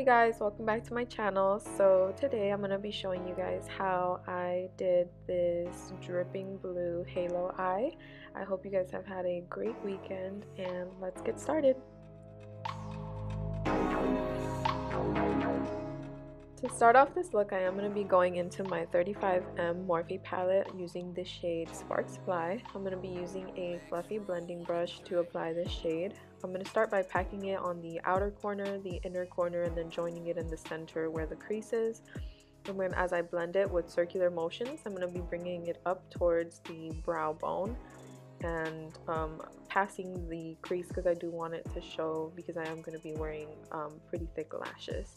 Hey guys, welcome back to my channel. So today I'm going to be showing you guys how I did this dripping blue halo eye. I hope you guys have had a great weekend and let's get started. To start off this look, I am going to be going into my 35M Morphe palette using the shade Sparks Fly. I'm going to be using a fluffy blending brush to apply this shade. I'm going to start by packing it on the outer corner, the inner corner, and then joining it in the center where the crease is. And then as I blend it with circular motions, I'm going to be bringing it up towards the brow bone and passing the crease because I do want it to show, because I am going to be wearing pretty thick lashes.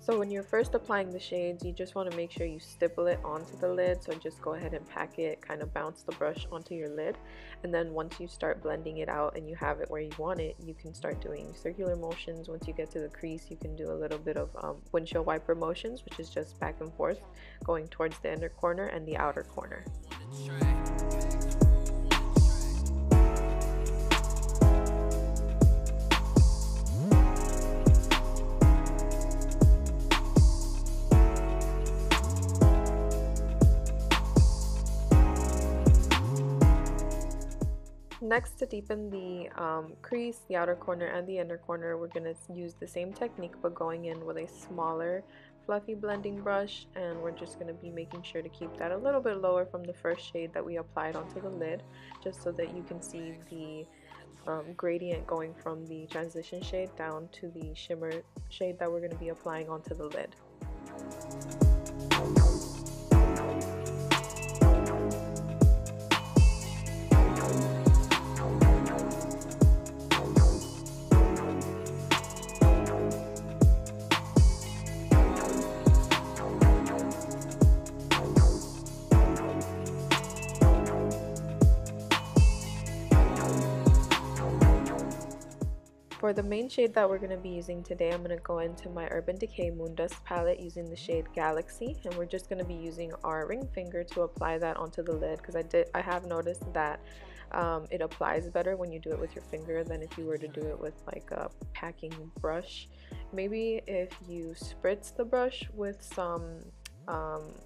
So when you're first applying the shades, you just want to make sure you stipple it onto the lid. So just go ahead and pack it, kind of bounce the brush onto your lid, and then once you start blending it out and you have it where you want it, you can start doing circular motions. Once you get to the crease, you can do a little bit of windshield wiper motions, which is just back and forth going towards the inner corner and the outer corner. Next, to deepen the crease, the outer corner and the inner corner, we're going to use the same technique but going in with a smaller fluffy blending brush, and we're just going to be making sure to keep that a little bit lower from the first shade that we applied onto the lid, just so that you can see the gradient going from the transition shade down to the shimmer shade that we're going to be applying onto the lid. For the main shade that we're going to be using today, I'm going to go into my Urban Decay Moondust palette using the shade Galaxy, and we're just going to be using our ring finger to apply that onto the lid, because I have noticed that it applies better when you do it with your finger than if you were to do it with like a packing brush. Maybe if you spritz the brush with some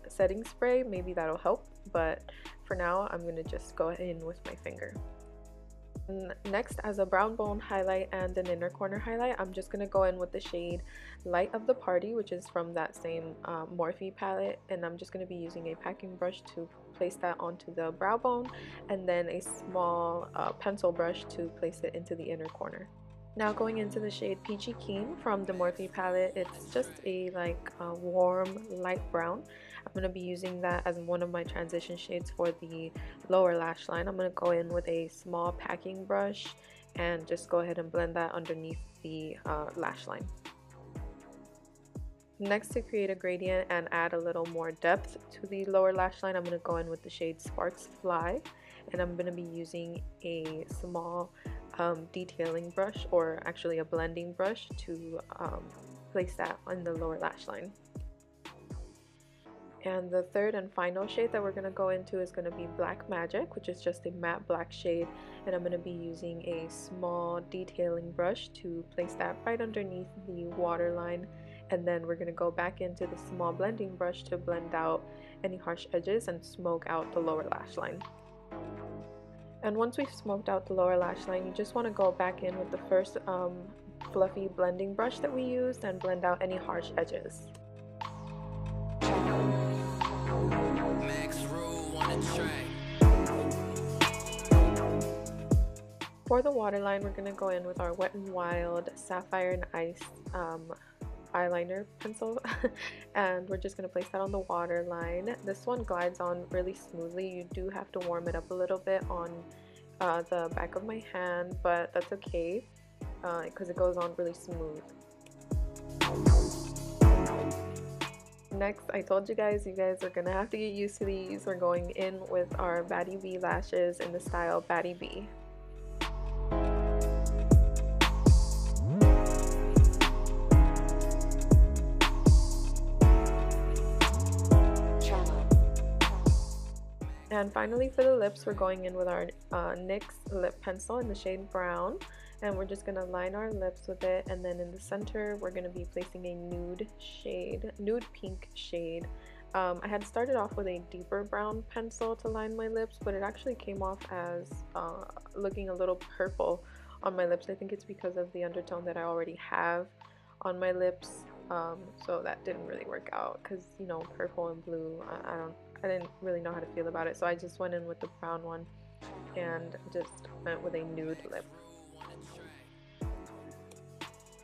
setting spray, maybe that'll help, but for now I'm going to just go in with my finger. Next, as a brown bone highlight and an inner corner highlight, I'm just going to go in with the shade Light of the Party, which is from that same Morphe palette, and I'm just going to be using a packing brush to place that onto the brow bone, and then a small pencil brush to place it into the inner corner. Now going into the shade Peachy Keen from the Morphe palette, it's just a warm light brown. I'm going to be using that as one of my transition shades for the lower lash line. I'm going to go in with a small packing brush and just go ahead and blend that underneath the lash line. Next, to create a gradient and add a little more depth to the lower lash line, I'm going to go in with the shade Sparks Fly, and I'm going to be using a small detailing brush, or actually a blending brush, to place that on the lower lash line. And the third and final shade that we're going to go into is going to be Black Magic, which is just a matte black shade, and I'm going to be using a small detailing brush to place that right underneath the waterline, and then we're going to go back into the small blending brush to blend out any harsh edges and smoke out the lower lash line. And once we've smoked out the lower lash line, you just want to go back in with the first fluffy blending brush that we used and blend out any harsh edges. For the waterline, we're going to go in with our Wet n Wild Sapphire and Ice eyeliner pencil and we're just going to place that on the waterline. This one glides on really smoothly. You do have to warm it up a little bit on the back of my hand, but that's okay because it goes on really smooth. Next, I told you guys are gonna have to get used to these. We're going in with our Batty B lashes in the style Batty B. And finally for the lips, we're going in with our NYX lip pencil in the shade brown, and we're just going to line our lips with it, and then in the center we're going to be placing a nude pink shade. I had started off with a deeper brown pencil to line my lips, but it actually came off as looking a little purple on my lips. I think it's because of the undertone that I already have on my lips, so that didn't really work out, because you know, purple and blue, I didn't really know how to feel about it, so I just went in with the brown one and just went with a nude lip.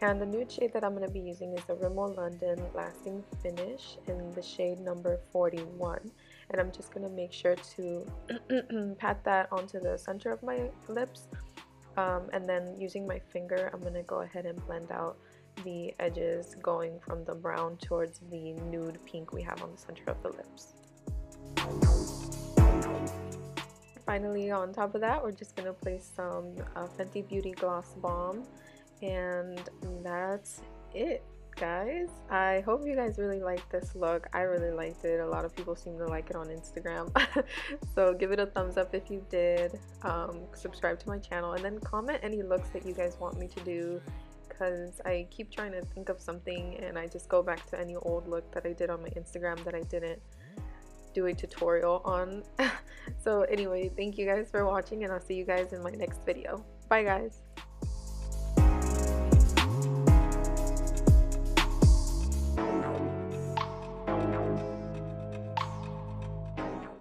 And the nude shade that I'm going to be using is the Rimmel London Lasting Finish in the shade number 41. And I'm just going to make sure to pat that onto the center of my lips. And then using my finger, I'm going to go ahead and blend out the edges going from the brown towards the nude pink we have on the center of the lips. Finally, on top of that, we're just going to place some Fenty Beauty Gloss Balm. And that's it, guys. I hope you guys really liked this look. I really liked it. A lot of people seem to like it on Instagram. So give it a thumbs up if you did. Subscribe to my channel, and then comment any looks that you guys want me to do, because I keep trying to think of something and I just go back to any old look that I did on my Instagram that I didn't do a tutorial on. So anyway, thank you guys for watching, and I'll see you guys in my next video. Bye guys.